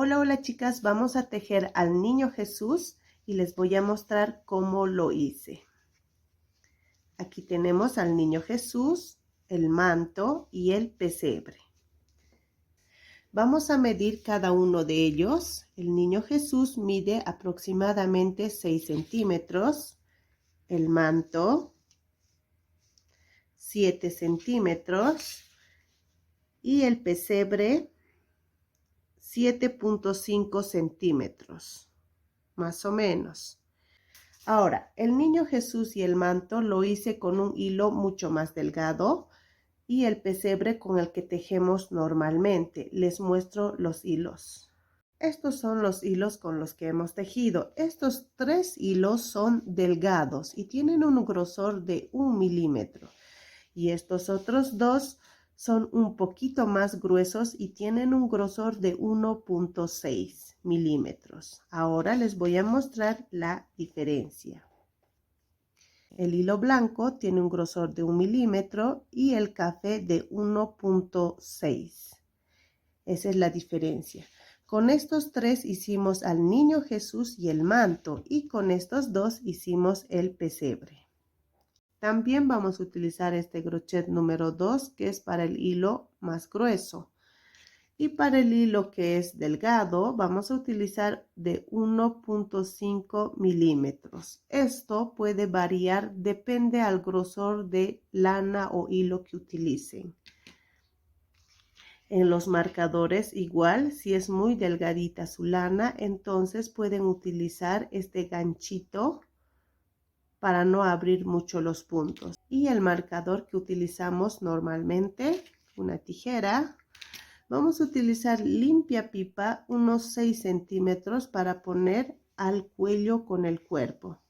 Hola chicas, vamos a tejer al niño Jesús y les voy a mostrar cómo lo hice. Aquí tenemos al niño Jesús, el manto y el pesebre. Vamos a medir cada uno de ellos. El niño Jesús mide aproximadamente 6 centímetros, el manto 7 centímetros y el pesebre 7.5 centímetros, más o menos. Ahora, el niño Jesús y el manto lo hice con un hilo mucho más delgado y el pesebre con el que tejemos normalmente. Les muestro los hilos. Estos son los hilos con los que hemos tejido. Estos 3 hilos son delgados y tienen un grosor de 1 milímetro. Y estos otros 2 son un poquito más gruesos y tienen un grosor de 1.6 milímetros. Ahora les voy a mostrar la diferencia. El hilo blanco tiene un grosor de 1 milímetro y el café de 1.6. Esa es la diferencia. Con estos 3 hicimos al niño Jesús y el manto y con estos 2 hicimos el pesebre. También vamos a utilizar este crochet número 2 que es para el hilo más grueso. Y para el hilo que es delgado vamos a utilizar de 1.5 milímetros. Esto puede variar, depende al grosor de lana o hilo que utilicen. En los marcadores igual, si es muy delgadita su lana, entonces pueden utilizar este ganchito para no abrir mucho los puntos. Y el marcador que utilizamos normalmente, una tijera, vamos a utilizar limpia pipa unos 6 centímetros para poner al cuello con el cuerpo.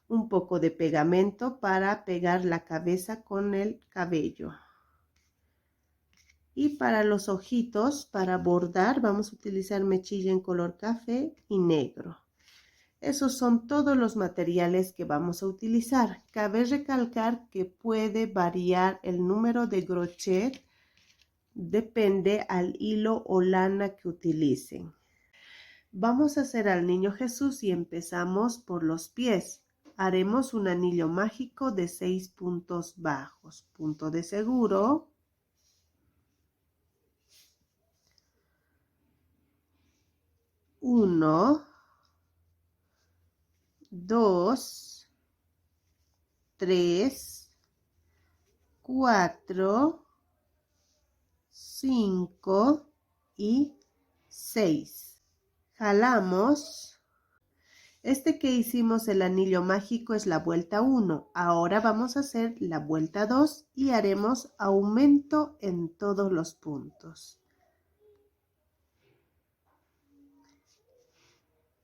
Un poco de pegamento para pegar la cabeza con el cabello. Y para los ojitos, para bordar, vamos a utilizar mechilla en color café y negro. Esos son todos los materiales que vamos a utilizar. Cabe recalcar que puede variar el número de crochet, depende al hilo o lana que utilicen. Vamos a hacer al niño Jesús y empezamos por los pies. Haremos un anillo mágico de 6 puntos bajos. Punto de seguro. 1, 2, 3, 4, 5 y 6. Jalamos. Este que hicimos el anillo mágico es la vuelta 1. Ahora vamos a hacer la vuelta 2 y haremos aumento en todos los puntos.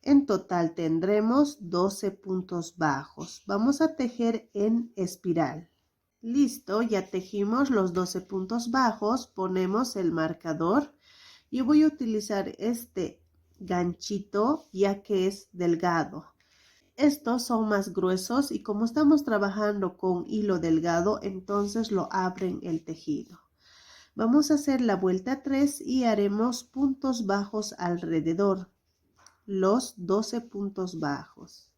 En total tendremos 12 puntos bajos. Vamos a tejer en espiral. Listo, ya tejimos los 12 puntos bajos. Ponemos el marcador. Yo voy a utilizar este ganchito ya que es delgado. Estos son más gruesos y como estamos trabajando con hilo delgado, entonces lo abren el tejido. Vamos a hacer la vuelta 3 y haremos puntos bajos alrededor. Los 12 puntos bajos.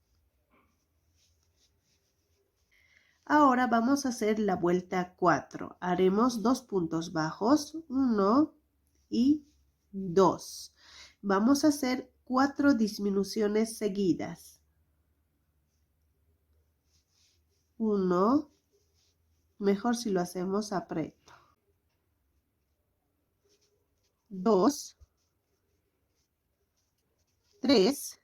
Ahora vamos a hacer la vuelta 4. Haremos 2 puntos bajos, 1 y 2. Vamos a hacer 4 disminuciones seguidas. 1, mejor si lo hacemos apreto. 2, 3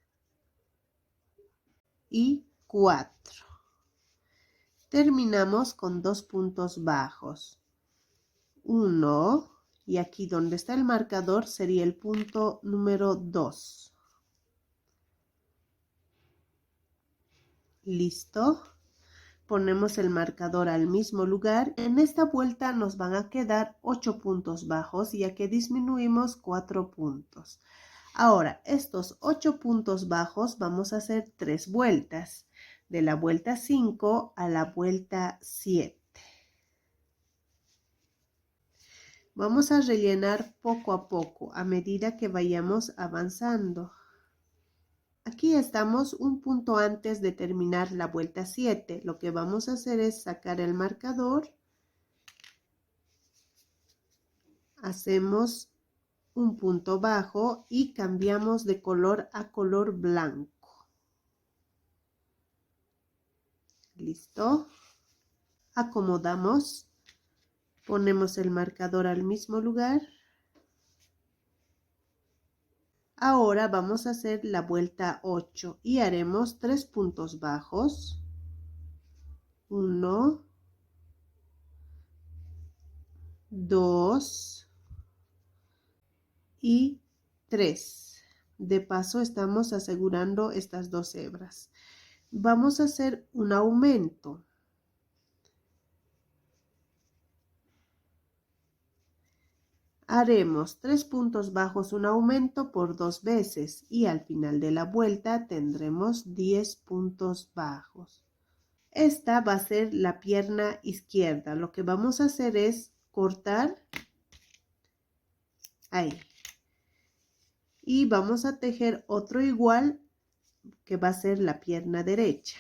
y 4. Terminamos con 2 puntos bajos. 1 y aquí donde está el marcador sería el punto número 2. Listo. Ponemos el marcador al mismo lugar. En esta vuelta nos van a quedar 8 puntos bajos ya que disminuimos 4 puntos. Ahora, estos 8 puntos bajos vamos a hacer 3 vueltas. De la vuelta 5 a la vuelta 7. Vamos a rellenar poco a poco a medida que vayamos avanzando. Aquí estamos un punto antes de terminar la vuelta 7. Lo que vamos a hacer es sacar el marcador. Hacemos un punto bajo y cambiamos de color a color blanco. ¿Listo? Acomodamos. Ponemos el marcador al mismo lugar. Ahora vamos a hacer la vuelta 8 y haremos 3 puntos bajos. 1, 2 y 3. De paso estamos asegurando estas 2 hebras. Vamos a hacer un aumento. Haremos 3 puntos bajos, un aumento por 2 veces y al final de la vuelta tendremos 10 puntos bajos. Esta va a ser la pierna izquierda. Lo que vamos a hacer es cortar ahí. Y vamos a tejer otro igual que va a ser la pierna derecha.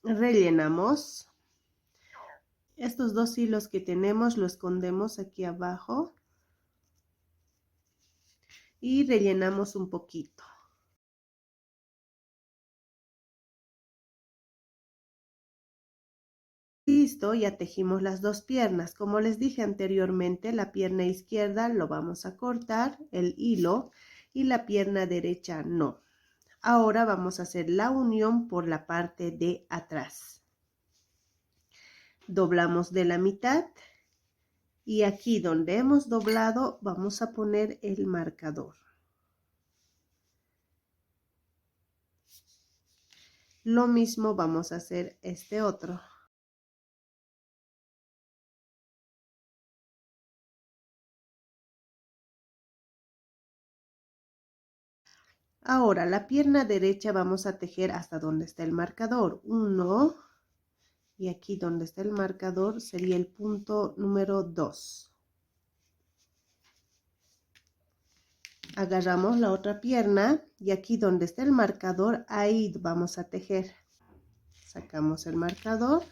Rellenamos. Estos 2 hilos que tenemos los escondemos aquí abajo. Y rellenamos un poquito. Listo, ya tejimos las 2 piernas. Como les dije anteriormente, la pierna izquierda lo vamos a cortar, el hilo, y la pierna derecha no. Ahora vamos a hacer la unión por la parte de atrás. Doblamos de la mitad y aquí donde hemos doblado vamos a poner el marcador. Lo mismo vamos a hacer este otro. Ahora la pierna derecha vamos a tejer hasta donde está el marcador. 1 y aquí donde está el marcador sería el punto número 2. Agarramos la otra pierna y aquí donde está el marcador, ahí vamos a tejer. Sacamos el marcador,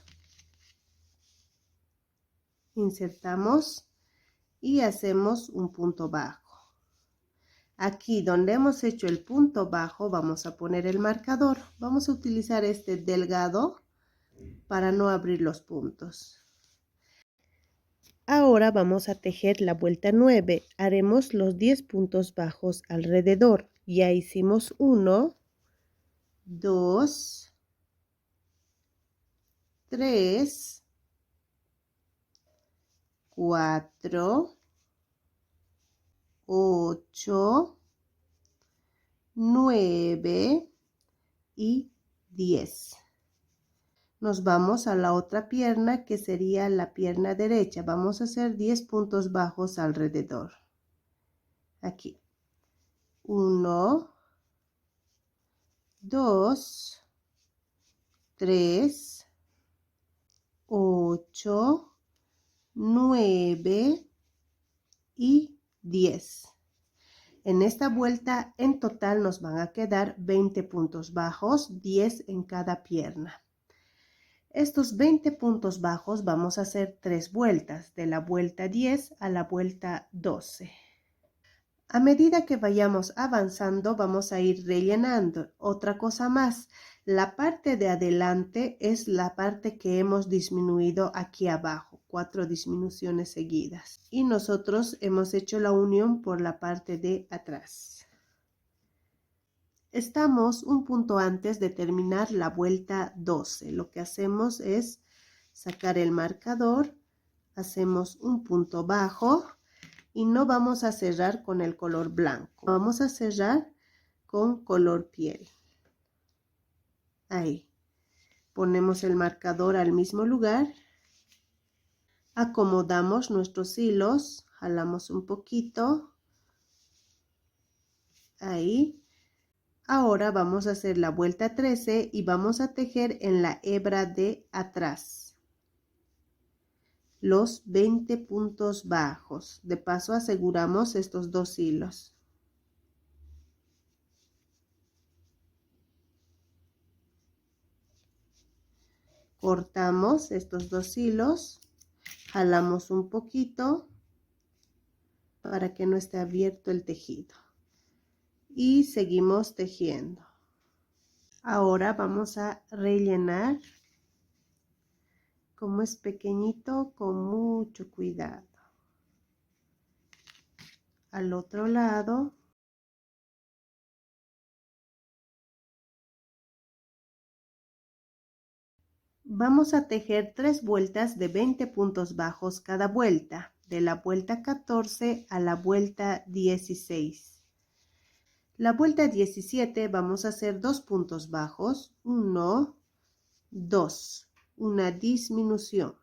insertamos y hacemos un punto bajo. Aquí donde hemos hecho el punto bajo vamos a poner el marcador. Vamos a utilizar este delgado para no abrir los puntos. Ahora vamos a tejer la vuelta 9. Haremos los 10 puntos bajos alrededor. Ya hicimos 1, 2, 3, 4, 8, 9 y 10. Nos vamos a la otra pierna que sería la pierna derecha. Vamos a hacer 10 puntos bajos alrededor. Aquí. 1, 2, 3, 8, 9 y 10. En esta vuelta en total nos van a quedar 20 puntos bajos, 10 en cada pierna. Estos 20 puntos bajos vamos a hacer 3 vueltas, de la vuelta 10 a la vuelta 12. A medida que vayamos avanzando vamos a ir rellenando. Otra cosa más, la parte de adelante es la parte que hemos disminuido aquí abajo, 4 disminuciones seguidas. Y nosotros hemos hecho la unión por la parte de atrás. Estamos un punto antes de terminar la vuelta 12. Lo que hacemos es sacar el marcador, hacemos un punto bajo y no vamos a cerrar con el color blanco. Vamos a cerrar con color piel. Ahí. Ponemos el marcador al mismo lugar. Acomodamos nuestros hilos, jalamos un poquito. Ahí. Ahora vamos a hacer la vuelta 13 y vamos a tejer en la hebra de atrás. los 20 puntos bajos. De paso aseguramos estos 2 hilos. Cortamos estos 2 hilos, jalamos un poquito para que no esté abierto el tejido y seguimos tejiendo. Ahora vamos a rellenar. Como es pequeñito, con mucho cuidado. Al otro lado. Vamos a tejer 3 vueltas de 20 puntos bajos cada vuelta, de la vuelta 14 a la vuelta 16. La vuelta 17 vamos a hacer 2 puntos bajos, 1, 2, una disminución.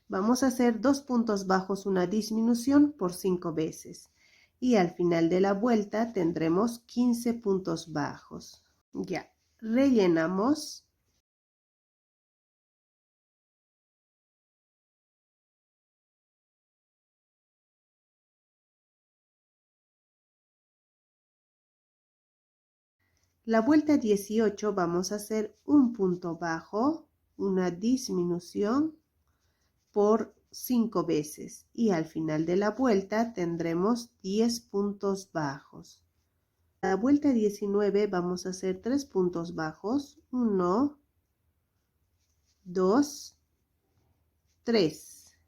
Vamos a hacer 2 puntos bajos, una disminución por 5 veces. Y al final de la vuelta tendremos 15 puntos bajos. Ya, rellenamos. La vuelta 18 vamos a hacer un punto bajo, una disminución por 5 veces. Y al final de la vuelta tendremos 10 puntos bajos. La vuelta 19 vamos a hacer 3 puntos bajos, 1, 2, 3,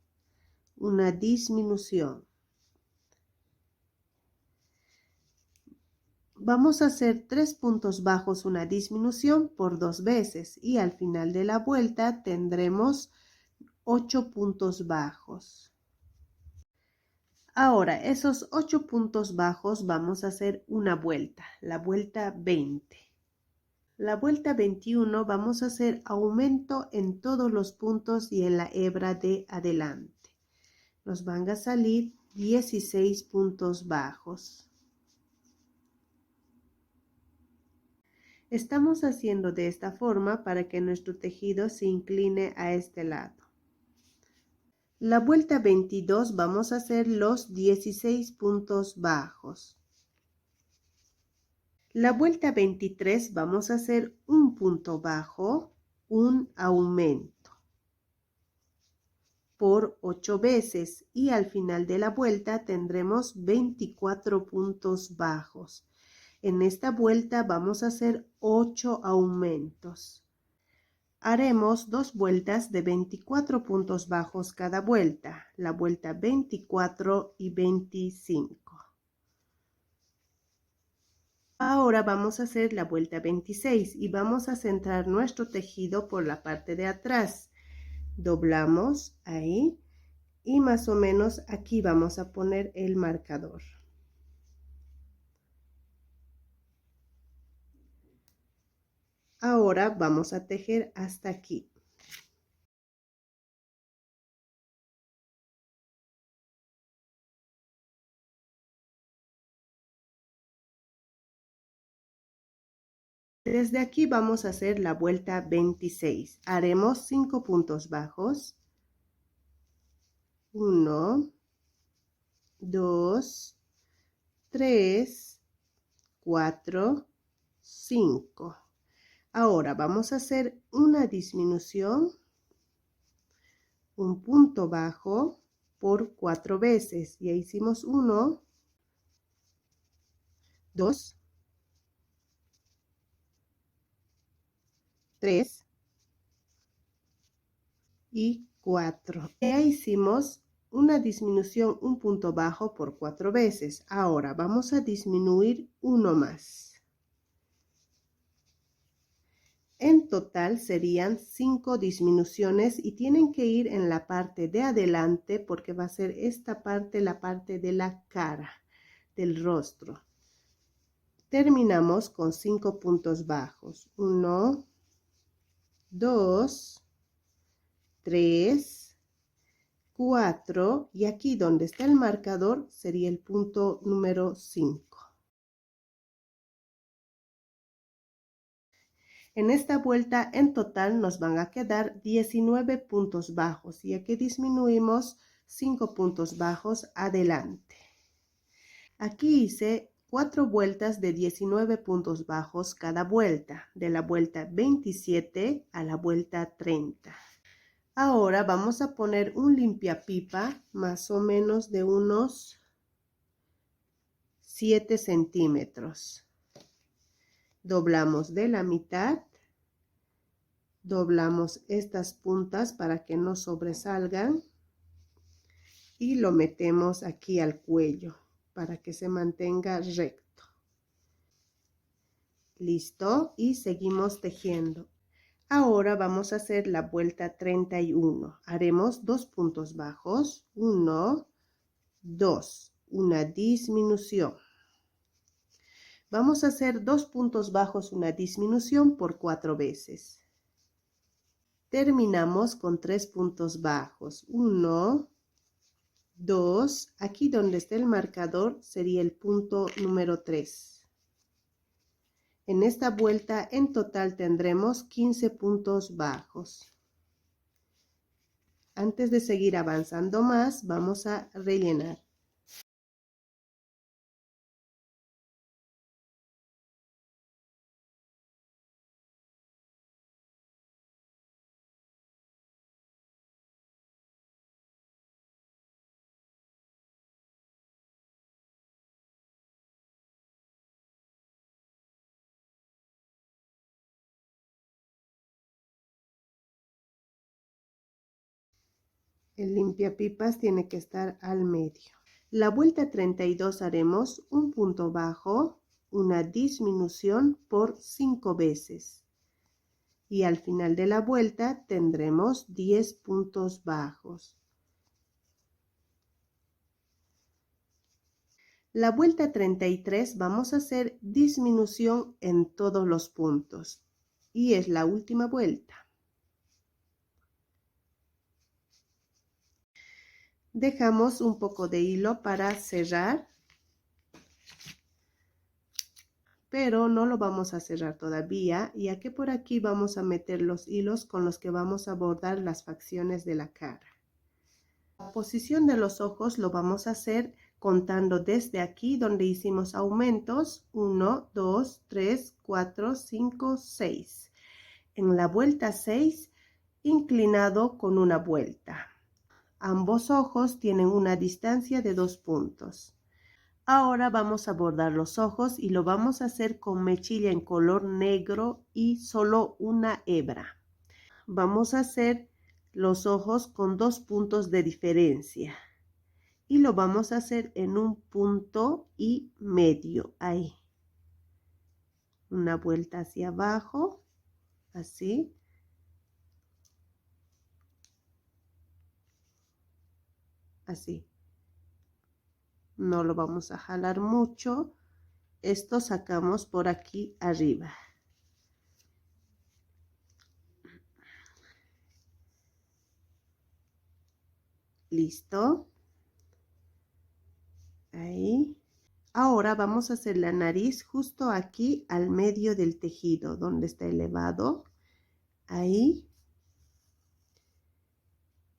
una disminución. Vamos a hacer 3 puntos bajos, una disminución por 2 veces y al final de la vuelta tendremos 8 puntos bajos. Ahora, esos 8 puntos bajos vamos a hacer una vuelta, la vuelta 20. La vuelta 21 vamos a hacer aumento en todos los puntos y en la hebra de adelante. Nos van a salir 16 puntos bajos. Estamos haciendo de esta forma para que nuestro tejido se incline a este lado. La vuelta 22 vamos a hacer los 16 puntos bajos. La vuelta 23 vamos a hacer un punto bajo, un aumento por 8 veces y al final de la vuelta tendremos 24 puntos bajos. En esta vuelta vamos a hacer 8 aumentos. Haremos 2 vueltas de 24 puntos bajos cada vuelta, la vuelta 24 y 25. Ahora vamos a hacer la vuelta 26 y vamos a centrar nuestro tejido por la parte de atrás. Doblamos ahí y más o menos aquí vamos a poner el marcador. Ahora vamos a tejer hasta aquí. Desde aquí vamos a hacer la vuelta 26. Haremos 5 puntos bajos. 1, 2, 3, 4, 5. Ahora vamos a hacer una disminución, un punto bajo por 4 veces. Ya hicimos 1, 2, 3 y 4. Ya hicimos una disminución, un punto bajo por 4 veces. Ahora vamos a disminuir uno más. En total serían 5 disminuciones y tienen que ir en la parte de adelante porque va a ser esta parte, la parte de la cara, del rostro. Terminamos con 5 puntos bajos. 1, 2, 3, 4 y aquí donde está el marcador sería el punto número 5. En esta vuelta en total nos van a quedar 19 puntos bajos, ya que disminuimos 5 puntos bajos adelante. Aquí hice 4 vueltas de 19 puntos bajos cada vuelta, de la vuelta 27 a la vuelta 30. Ahora vamos a poner un limpiapipa más o menos de unos 7 centímetros. Doblamos de la mitad, doblamos estas puntas para que no sobresalgan y lo metemos aquí al cuello para que se mantenga recto. Listo, y seguimos tejiendo. Ahora vamos a hacer la vuelta 31. Haremos 2 puntos bajos, 1, 2, una disminución. Vamos a hacer 2 puntos bajos, una disminución por 4 veces. Terminamos con 3 puntos bajos, 1, 2, aquí donde está el marcador sería el punto número 3. En esta vuelta en total tendremos 15 puntos bajos. Antes de seguir avanzando más, vamos a rellenar. El limpiapipas tiene que estar al medio. La vuelta 32 haremos un punto bajo, una disminución por 5 veces. Y al final de la vuelta tendremos 10 puntos bajos. La vuelta 33 vamos a hacer disminución en todos los puntos. Y es la última vuelta. Dejamos un poco de hilo para cerrar, pero no lo vamos a cerrar todavía, ya que por aquí vamos a meter los hilos con los que vamos a bordar las facciones de la cara. La posición de los ojos lo vamos a hacer contando desde aquí donde hicimos aumentos, 1, 2, 3, 4, 5, 6. En la vuelta 6, inclinado con una vuelta. Ambos ojos tienen una distancia de 2 puntos. Ahora vamos a bordar los ojos y lo vamos a hacer con mechilla en color negro y solo una hebra. Vamos a hacer los ojos con 2 puntos de diferencia y lo vamos a hacer en un punto y medio ahí. Una vuelta hacia abajo, así. Así. No lo vamos a jalar mucho. Esto sacamos por aquí arriba. Listo. Ahí. Ahora vamos a hacer la nariz justo aquí al medio del tejido, donde está elevado. Ahí.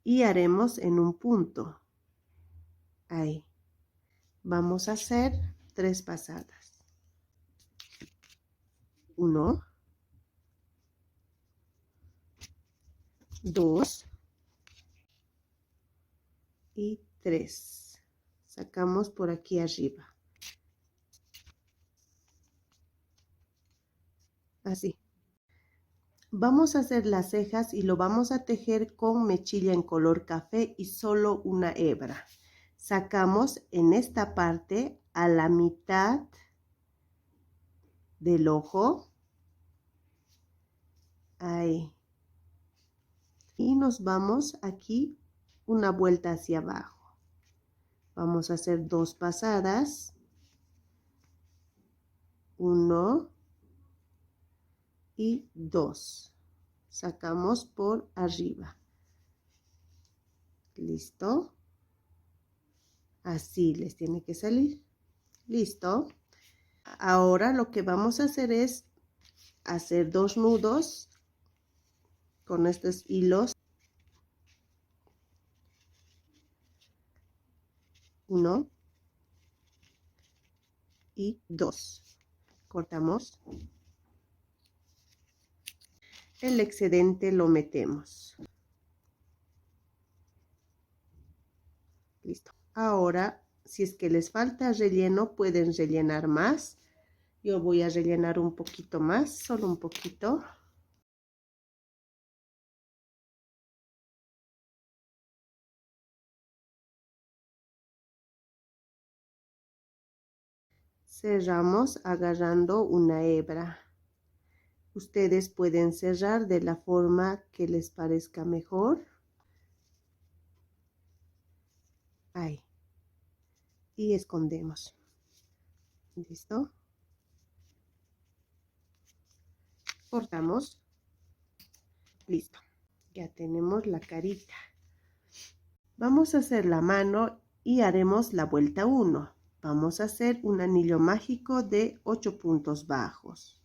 Y haremos en un punto. Ahí. Vamos a hacer 3 pasadas. 1, 2 y 3. Sacamos por aquí arriba. Así. Vamos a hacer las cejas y lo vamos a tejer con mechilla en color café y solo una hebra. Sacamos en esta parte a la mitad del ojo. Ahí. Y nos vamos aquí una vuelta hacia abajo. Vamos a hacer 2 pasadas. 1 y 2. Sacamos por arriba. ¿Listo? Así les tiene que salir. ¿Listo? Ahora lo que vamos a hacer es hacer 2 nudos con estos hilos. 1 y 2. Cortamos. El excedente lo metemos. Listo. Ahora, si es que les falta relleno, pueden rellenar más. Yo voy a rellenar un poquito más, solo un poquito. Cerramos agarrando una hebra. Ustedes pueden cerrar de la forma que les parezca mejor. Ahí. Y escondemos. ¿Listo? Cortamos. Listo. Ya tenemos la carita. Vamos a hacer la mano y haremos la vuelta 1. Vamos a hacer un anillo mágico de 8 puntos bajos.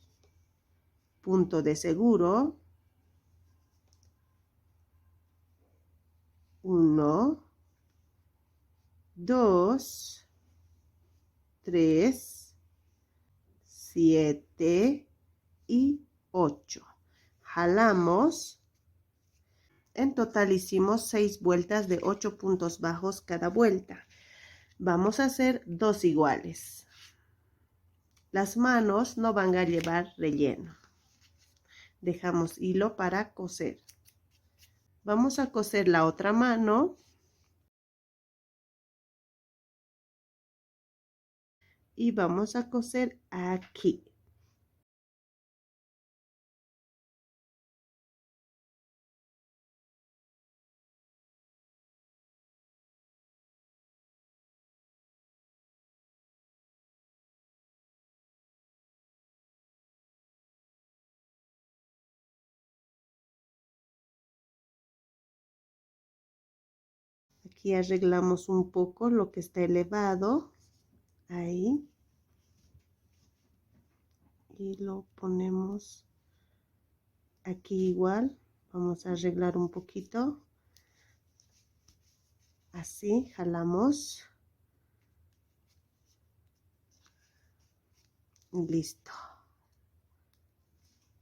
Punto de seguro. 1, 2, 3, 7 y 8. Jalamos. En total hicimos 6 vueltas de 8 puntos bajos cada vuelta. Vamos a hacer 2 iguales. Las manos no van a llevar relleno. Dejamos hilo para coser. Vamos a coser la otra mano. Y vamos a coser aquí. Aquí arreglamos un poco lo que está elevado. Ahí. Y lo ponemos aquí igual. Vamos a arreglar un poquito. Así, jalamos. Listo.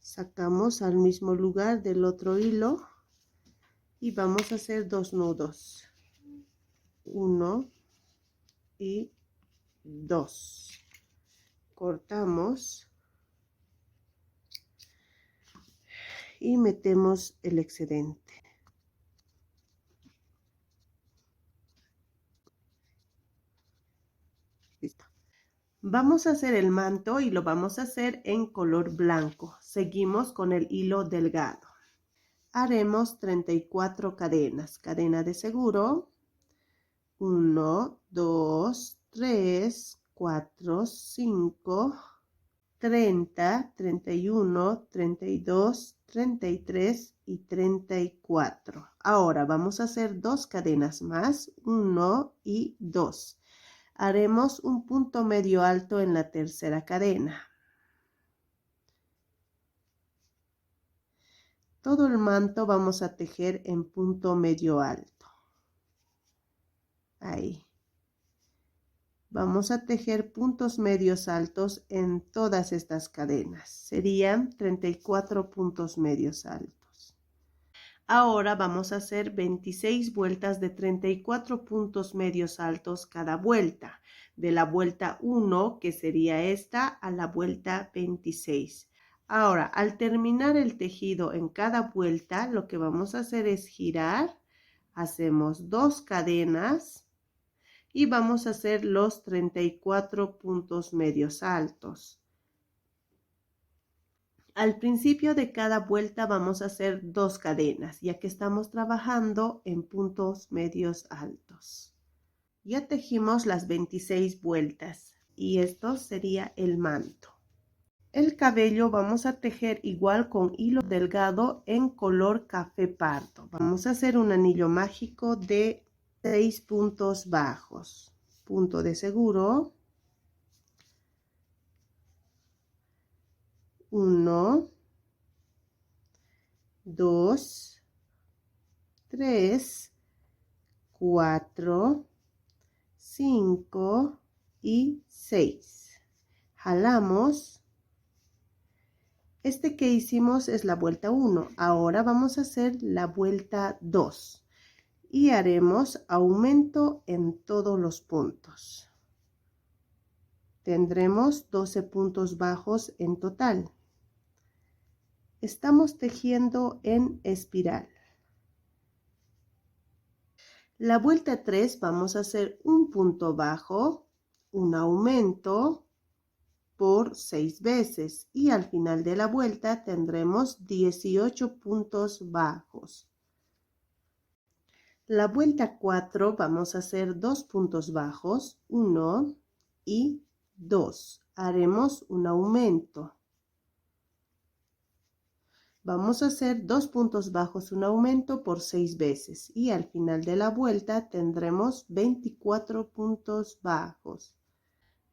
Sacamos al mismo lugar del otro hilo. Y vamos a hacer 2 nudos. 1 y 2. Cortamos. Y metemos el excedente. Listo. Vamos a hacer el manto y lo vamos a hacer en color blanco. Seguimos con el hilo delgado. Haremos 34 cadenas. Cadena de seguro. 1, 2, 3, 4, 5, 30, 31, 32, 33 y 34. Ahora vamos a hacer 2 cadenas más, 1 y 2. Haremos un punto medio alto en la tercera cadena. Todo el manto vamos a tejer en punto medio alto. Ahí. Vamos a tejer puntos medios altos en todas estas cadenas. Serían 34 puntos medios altos. Ahora vamos a hacer 26 vueltas de 34 puntos medios altos cada vuelta. De la vuelta 1, que sería esta, a la vuelta 26. Ahora, al terminar el tejido en cada vuelta, lo que vamos a hacer es girar. Hacemos 2 cadenas. Y vamos a hacer los 34 puntos medios altos. Al principio de cada vuelta vamos a hacer 2 cadenas, ya que estamos trabajando en puntos medios altos. Ya tejimos las 26 vueltas y esto sería el manto. El cabello vamos a tejer igual con hilo delgado en color café pardo. Vamos a hacer un anillo mágico de 6 puntos bajos. Punto de seguro. 1, 2, 3, 4, 5 y 6. Jalamos. Este que hicimos es la vuelta 1. Ahora vamos a hacer la vuelta 2 y haremos aumento en todos los puntos. Tendremos 12 puntos bajos en total. Estamos tejiendo en espiral. La vuelta 3 vamos a hacer un punto bajo, un aumento por 6 veces y al final de la vuelta tendremos 18 puntos bajos. La vuelta 4 vamos a hacer 2 puntos bajos, 1 y 2. Haremos un aumento. Vamos a hacer 2 puntos bajos, un aumento por 6 veces y al final de la vuelta tendremos 24 puntos bajos.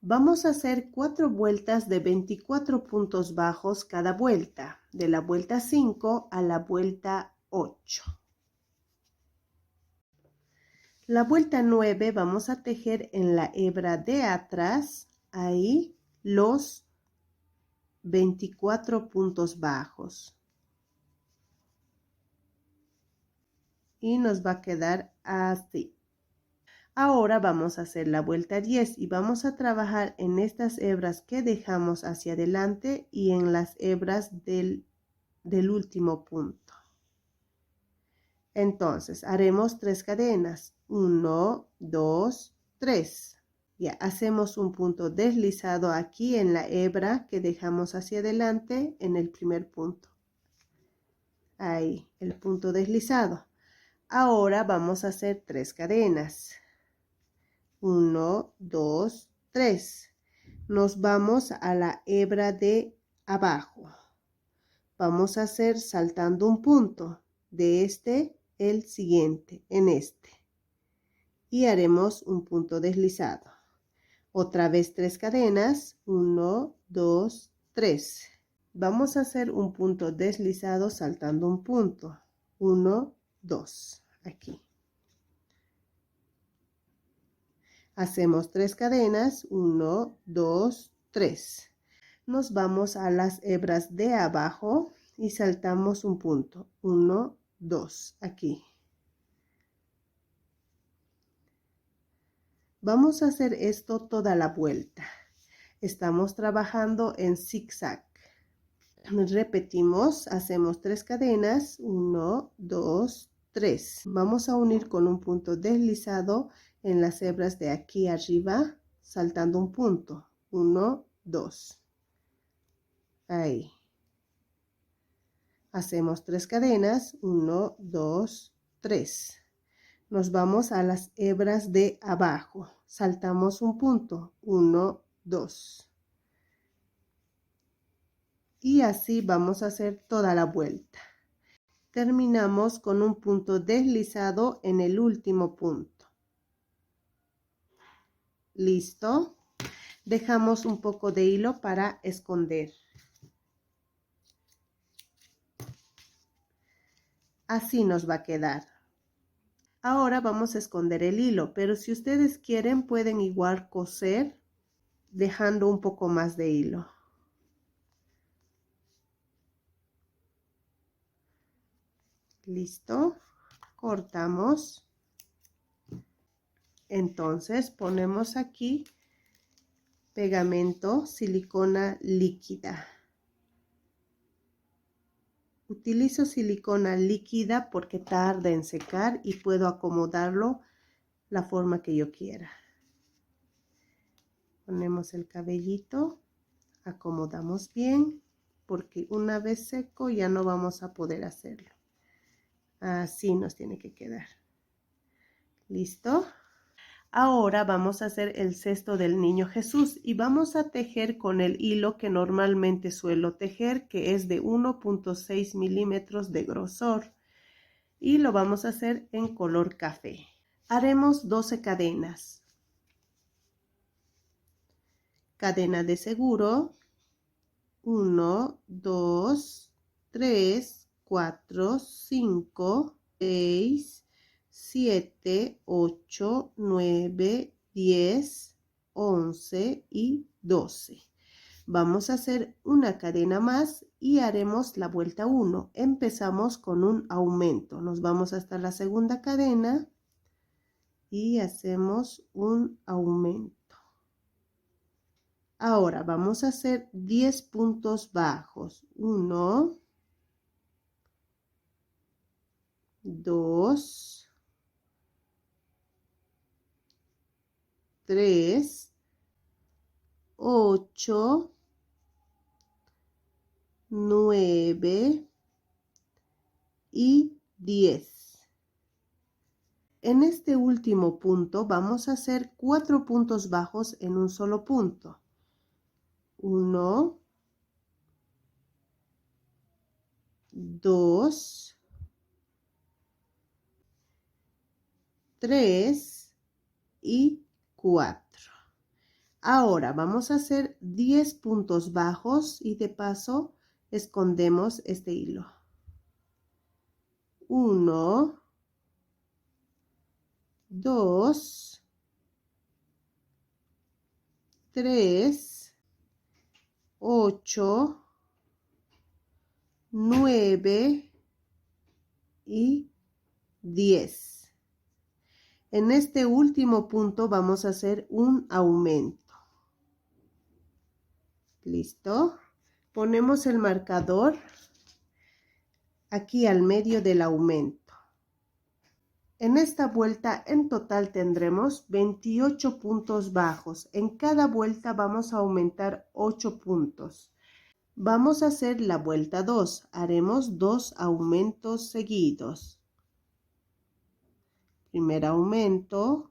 Vamos a hacer 4 vueltas de 24 puntos bajos cada vuelta, de la vuelta 5 a la vuelta 8. La vuelta 9 vamos a tejer en la hebra de atrás, ahí los 24 puntos bajos. Y nos va a quedar así. Ahora vamos a hacer la vuelta 10 y vamos a trabajar en estas hebras que dejamos hacia adelante y en las hebras del último punto. Entonces haremos 3 cadenas, 1, 2, 3. Ya hacemos un punto deslizado aquí en la hebra que dejamos hacia adelante en el primer punto. Ahí, el punto deslizado. Ahora vamos a hacer 3 cadenas. 1, 2, 3. Nos vamos a la hebra de abajo. Vamos a hacer saltando un punto de este el siguiente en este. Y haremos un punto deslizado. Otra vez 3 cadenas. 1, 2, 3. Vamos a hacer un punto deslizado saltando un punto. 1, 2. Aquí. Hacemos 3 cadenas, 1, 2, 3. Nos vamos a las hebras de abajo y saltamos un punto. 1, 2, aquí. Vamos a hacer esto toda la vuelta. Estamos trabajando en zigzag. Repetimos, hacemos 3 cadenas, 1, 2, 3. Vamos a unir con un punto deslizado en las hebras de aquí arriba, saltando un punto. 1, 2. Ahí. Hacemos 3 cadenas. 1, 2, 3. Nos vamos a las hebras de abajo. Saltamos un punto. 1, 2. Y así vamos a hacer toda la vuelta. Terminamos con un punto deslizado en el último punto. ¿Listo? Dejamos un poco de hilo para esconder. Así nos va a quedar. Ahora vamos a esconder el hilo, pero si ustedes quieren pueden igual coser dejando un poco más de hilo. ¿Listo? Cortamos. Entonces ponemos aquí pegamento silicona líquida. Utilizo silicona líquida porque tarda en secar y puedo acomodarlo la forma que yo quiera. Ponemos el cabellito, acomodamos bien porque una vez seco ya no vamos a poder hacerlo. Así nos tiene que quedar. ¿Listo? Ahora vamos a hacer el cesto del niño Jesús y vamos a tejer con el hilo que normalmente suelo tejer, que es de 1.6 milímetros de grosor. Y lo vamos a hacer en color café. Haremos 12 cadenas. Cadena de seguro. 1, 2, 3, 4, 5, 6, 7, 8, 9, 10, 11 y 12. Vamos a hacer una cadena más y haremos la vuelta 1. Empezamos con un aumento. Nos vamos hasta la segunda cadena y hacemos un aumento. Ahora vamos a hacer 10 puntos bajos. 1, 2, 3, 8, 9 y 10. En este último punto vamos a hacer 4 puntos bajos en un solo punto. 1, 2, 3 y 4. Ahora vamos a hacer 10 puntos bajos y de paso escondemos este hilo. 1, 2, 3, 8, 9 y 10. En este último punto vamos a hacer un aumento. ¿Listo? Ponemos el marcador aquí al medio del aumento. En esta vuelta en total tendremos 28 puntos bajos. En cada vuelta vamos a aumentar 8 puntos. Vamos a hacer la vuelta 2. Haremos 2 aumentos seguidos. Primer aumento,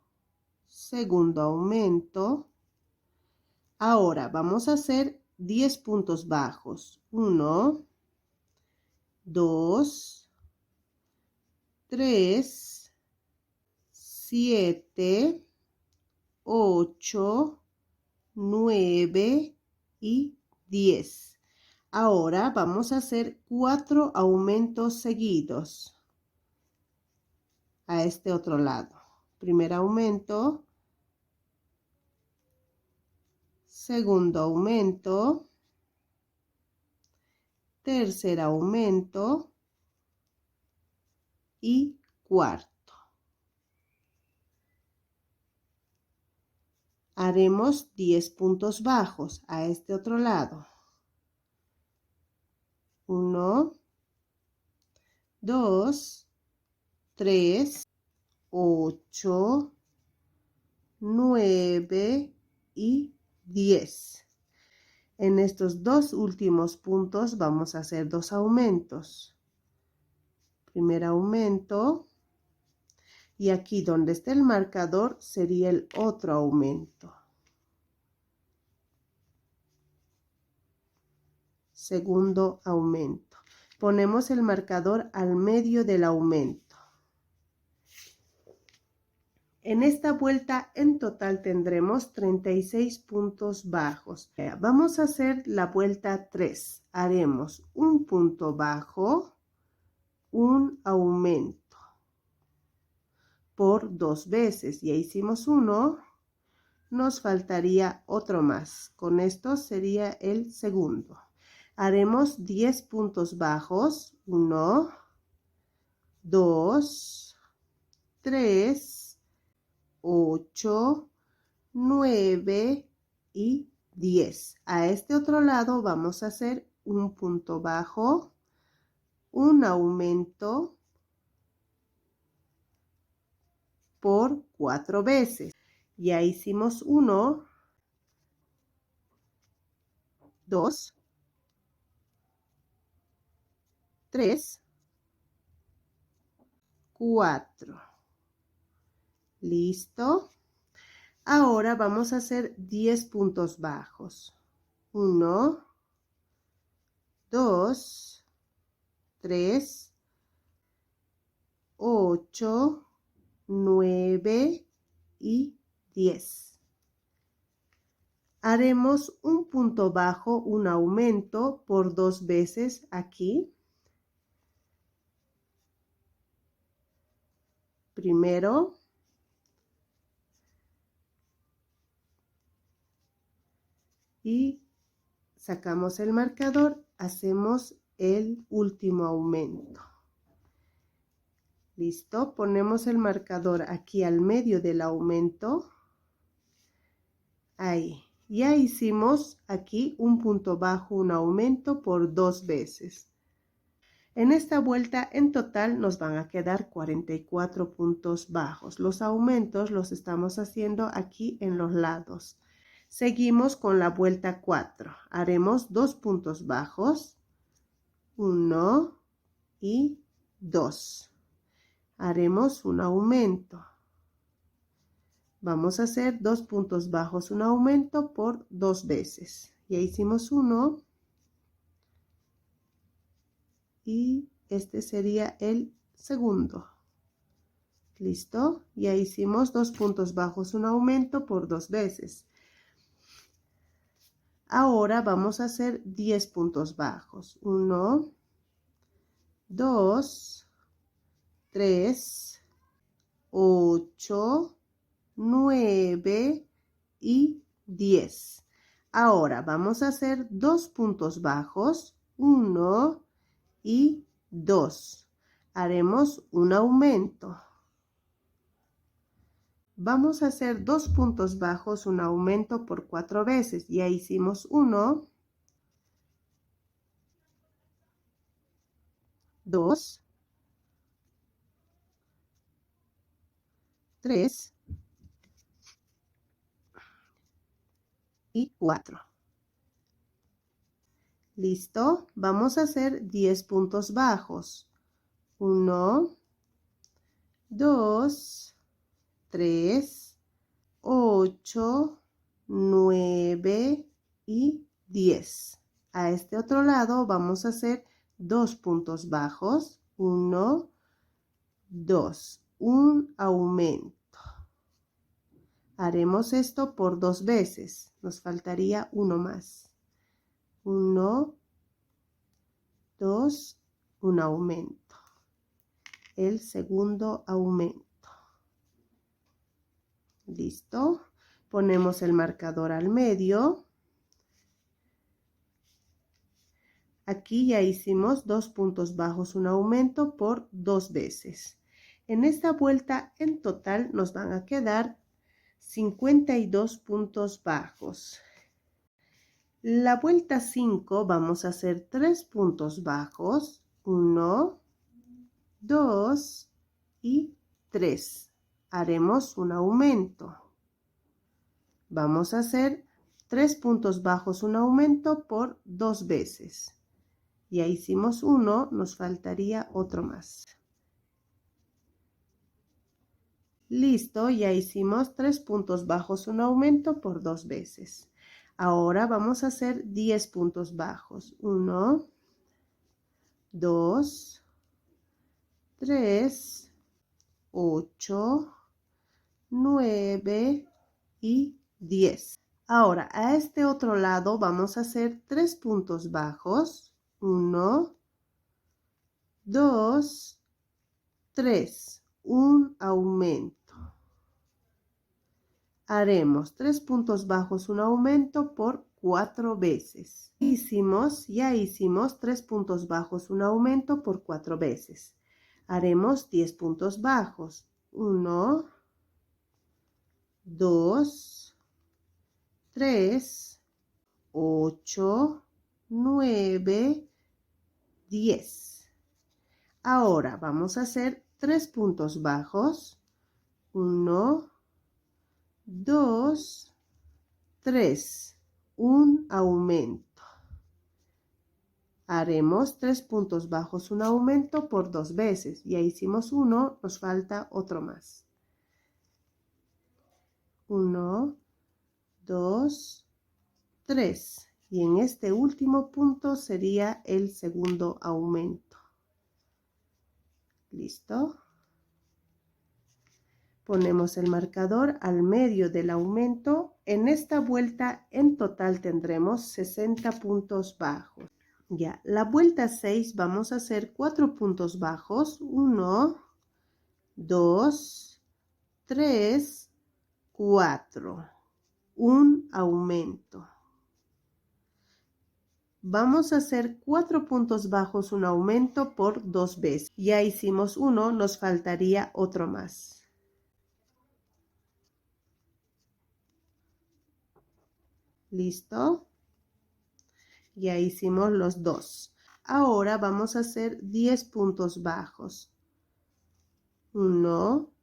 segundo aumento. Ahora vamos a hacer 10 puntos bajos. 1, 2, 3, 7, 8, 9 y 10. Ahora vamos a hacer 4 aumentos seguidos a este otro lado. Primer aumento, segundo aumento, tercer aumento y cuarto. Haremos 10 puntos bajos a este otro lado. 1, 2, 3, 8, 9 y 10. En estos dos últimos puntos vamos a hacer 2 aumentos. Primer aumento. Y aquí donde está el marcador sería el otro aumento. Segundo aumento. Ponemos el marcador al medio del aumento. En esta vuelta en total tendremos 36 puntos bajos. Vamos a hacer la vuelta 3. Haremos un punto bajo, un aumento por 2 veces. Ya hicimos uno, nos faltaría otro más. Con esto sería el segundo. Haremos 10 puntos bajos. 1, 2, 3, 8, 9 y 10. A este otro lado vamos a hacer un punto bajo, un aumento por 4 veces. Ya hicimos 1, 2, 3, 4. ¿Listo? Ahora vamos a hacer 10 puntos bajos. 1, 2, 3, 8, 9 y 10. Haremos un punto bajo, un aumento por 2 veces aquí. Primero. Y sacamos el marcador, hacemos el último aumento. ¿Listo? Ponemos el marcador aquí al medio del aumento. Ahí. Ya hicimos aquí un punto bajo, un aumento por 2 veces. En esta vuelta en total nos van a quedar 44 puntos bajos. Los aumentos los estamos haciendo aquí en los lados. Seguimos con la vuelta 4. Haremos 2 puntos bajos, 1 y 2. Haremos un aumento. Vamos a hacer 2 puntos bajos, un aumento por 2 veces. Ya hicimos uno. Y este sería el segundo. ¿Listo? Ya hicimos 2 puntos bajos, un aumento por 2 veces. Ahora vamos a hacer 10 puntos bajos. 1, 2, 3, 8, 9 y 10. Ahora vamos a hacer 2 puntos bajos, 1 y 2. Haremos un aumento. Vamos a hacer 2 puntos bajos, un aumento por 4 veces. Ya hicimos 1, 2, 3 y 4. ¿Listo? Vamos a hacer 10 puntos bajos. 1, 2, 3, 8, 9 y 10. A este otro lado vamos a hacer 2 puntos bajos. 1, 2. Un aumento. Haremos esto por 2 veces. Nos faltaría uno más. 1, 2, un aumento. El segundo aumento. ¿Listo? Ponemos el marcador al medio. Aquí ya hicimos 2 puntos bajos, un aumento por 2 veces. En esta vuelta en total nos van a quedar 52 puntos bajos. La vuelta 5 vamos a hacer 3 puntos bajos, 1, 2 y 3. Haremos un aumento. Vamos a hacer 3 puntos bajos, un aumento por 2 veces. Ya hicimos uno, nos faltaría otro más. Listo, ya hicimos 3 puntos bajos, un aumento por 2 veces. Ahora vamos a hacer 10 puntos bajos. 1, 2, 3, 8, 9 y 10. Ahora, a este otro lado vamos a hacer 3 puntos bajos. 1, 2, 3. Un aumento. Haremos 3 puntos bajos, un aumento por 4 veces. Ya hicimos 3 puntos bajos, un aumento por 4 veces. Haremos 10 puntos bajos. 1, 2, 3, 8, 9, 10. Ahora vamos a hacer 3 puntos bajos. 1, 2, 3. Un aumento. Haremos 3 puntos bajos, un aumento por 2 veces. Ya hicimos uno, nos falta otro más. 1, 2, 3. Y en este último punto sería el segundo aumento. ¿Listo? Ponemos el marcador al medio del aumento en esta vuelta en total tendremos 60 puntos bajos. Ya, la vuelta 6 vamos a hacer 4 puntos bajos. 1, 2, 3, 4. Un aumento. Vamos a hacer 4 puntos bajos, un aumento por 2 veces. Ya hicimos uno, nos faltaría otro más. ¿Listo? Ya hicimos los dos. Ahora vamos a hacer 10 puntos bajos. 1,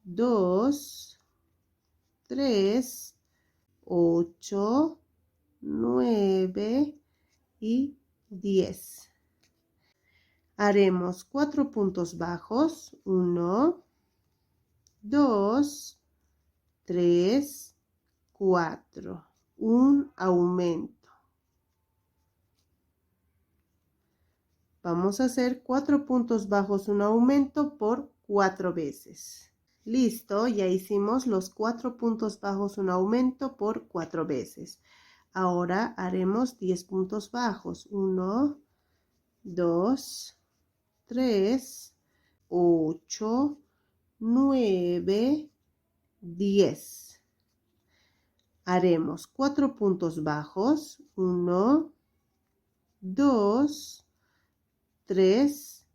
2, 3, 8, 9 y 10. Haremos 4 puntos bajos. 1, 2, 3, 4. Un aumento. Vamos a hacer 4 puntos bajos, un aumento por 4 veces. Listo, ya hicimos los 4 puntos bajos, un aumento por 4 veces. Ahora haremos 10 puntos bajos. 1, 2, 3, 8, 9, 10. Haremos 4 puntos bajos. 1, 2, 3,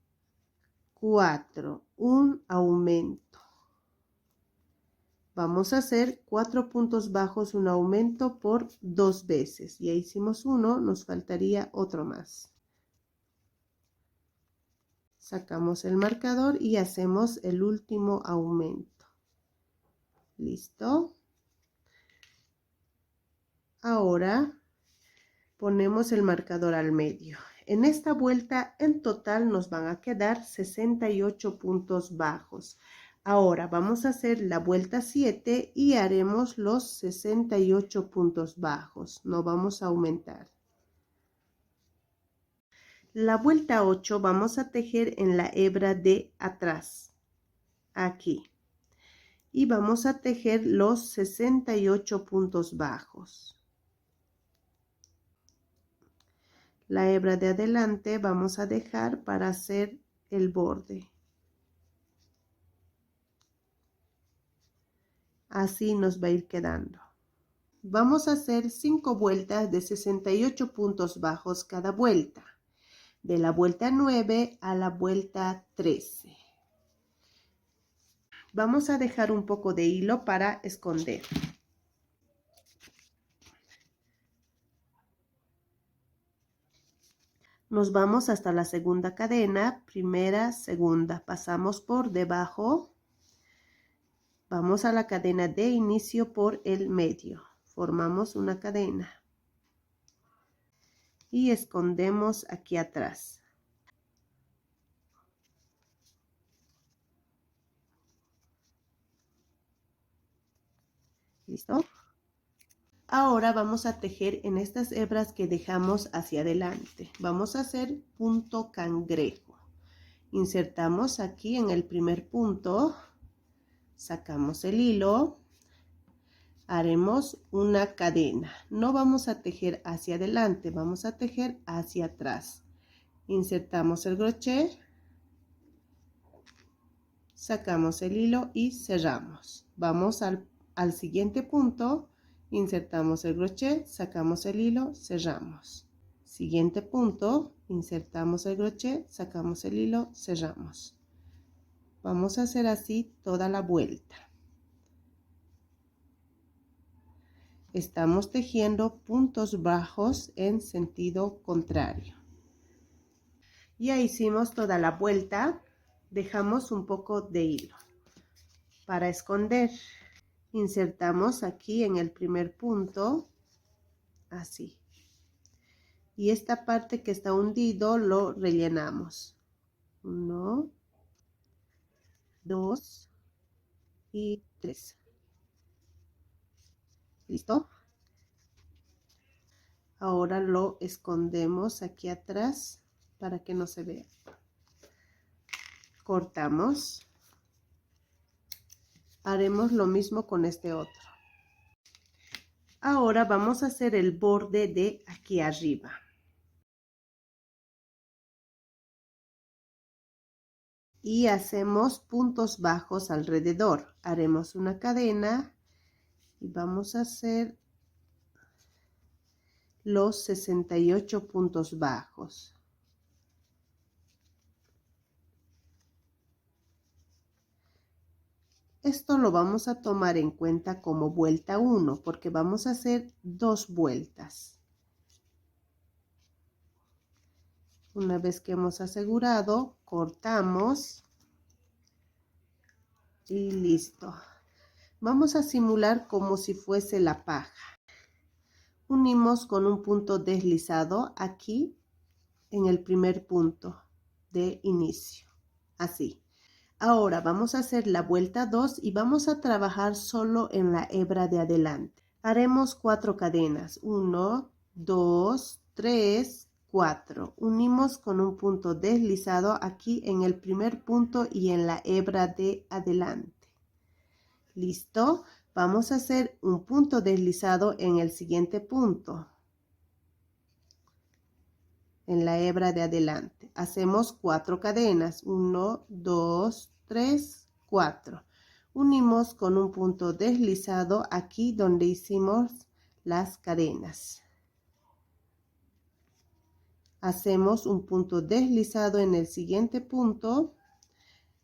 4. Un aumento. Vamos a hacer 4 puntos bajos, un aumento por 2 veces. Ya hicimos uno, nos faltaría otro más. Sacamos el marcador y hacemos el último aumento. ¿Listo? Ahora ponemos el marcador al medio. En esta vuelta en total nos van a quedar 68 puntos bajos. Ahora vamos a hacer la vuelta 7 y haremos los 68 puntos bajos. No vamos a aumentar. La vuelta 8 vamos a tejer en la hebra de atrás, aquí. Y vamos a tejer los 68 puntos bajos. La hebra de adelante vamos a dejar para hacer el borde. Así nos va a ir quedando. Vamos a hacer 5 vueltas de 68 puntos bajos cada vuelta. De la vuelta 9 a la vuelta 13. Vamos a dejar un poco de hilo para esconder. Nos vamos hasta la segunda cadena, primera, segunda. Pasamos por debajo. Vamos a la cadena de inicio por el medio. Formamos una cadena. Y escondemos aquí atrás. ¿Listo? Ahora vamos a tejer en estas hebras que dejamos hacia adelante. Vamos a hacer punto cangrejo. Insertamos aquí en el primer punto. Sacamos el hilo. Haremos una cadena. No vamos a tejer hacia adelante, vamos a tejer hacia atrás. Insertamos el crochet. Sacamos el hilo y cerramos. Vamos al siguiente punto. Insertamos el crochet, sacamos el hilo, cerramos. Siguiente punto, insertamos el crochet, sacamos el hilo, cerramos. Vamos a hacer así toda la vuelta. Estamos tejiendo puntos bajos en sentido contrario. Ya hicimos toda la vuelta, dejamos un poco de hilo. Para esconder, insertamos aquí en el primer punto, así. Y esta parte que está hundido lo rellenamos. 1, 2 y 3. ¿Listo? Ahora lo escondemos aquí atrás para que no se vea. Cortamos. Haremos lo mismo con este otro. Ahora vamos a hacer el borde de aquí arriba. Y hacemos puntos bajos alrededor. Haremos una cadena y vamos a hacer los 68 puntos bajos. Esto lo vamos a tomar en cuenta como vuelta 1 porque vamos a hacer 2 vueltas. Una vez que hemos asegurado, cortamos y listo. Vamos a simular como si fuese la paja. Unimos con un punto deslizado aquí en el primer punto de inicio, así. Ahora vamos a hacer la vuelta 2 y vamos a trabajar solo en la hebra de adelante. Haremos 4 cadenas, 1, 2, 3, 4. Unimos con un punto deslizado aquí en el primer punto y en la hebra de adelante. ¿Listo? Vamos a hacer un punto deslizado en el siguiente punto, en la hebra de adelante. Hacemos 4 cadenas, 1, 2, 3, 4. Unimos con un punto deslizado aquí donde hicimos las cadenas. Hacemos un punto deslizado en el siguiente punto.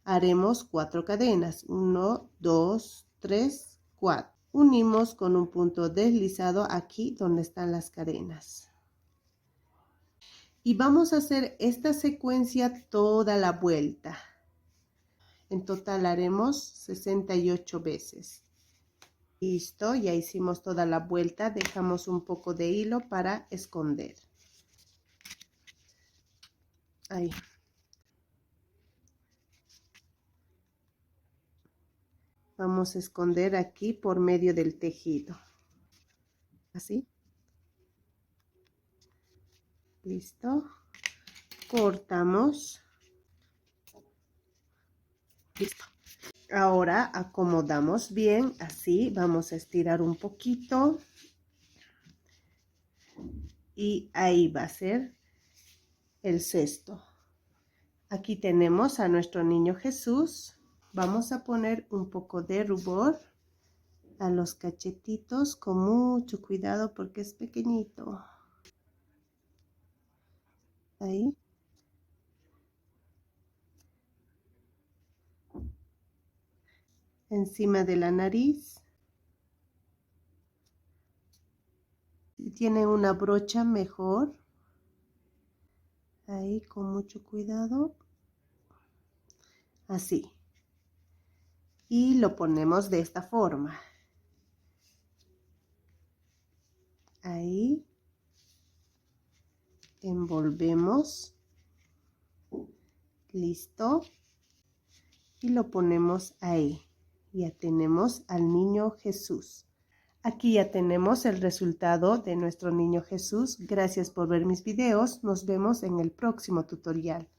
Haremos 4 cadenas, 1, 2, 3, 4. Unimos con un punto deslizado aquí donde están las cadenas. Y vamos a hacer esta secuencia toda la vuelta. En total haremos 68 veces. Listo, ya hicimos toda la vuelta. Dejamos un poco de hilo para esconder. Ahí. Vamos a esconder aquí por medio del tejido. Así. Listo. Cortamos. Listo. Ahora acomodamos bien, así. Vamos a estirar un poquito. Y ahí va a ser el cesto. Aquí tenemos a nuestro niño Jesús. Vamos a poner un poco de rubor a los cachetitos con mucho cuidado porque es pequeñito. Ahí. Encima de la nariz. Si tienen una brocha, mejor. Ahí con mucho cuidado. Así. Y lo ponemos de esta forma. Ahí. Envolvemos. Listo. Y lo ponemos ahí. Ya tenemos al niño Jesús. Aquí ya tenemos el resultado de nuestro niño Jesús. Gracias por ver mis videos. Nos vemos en el próximo tutorial.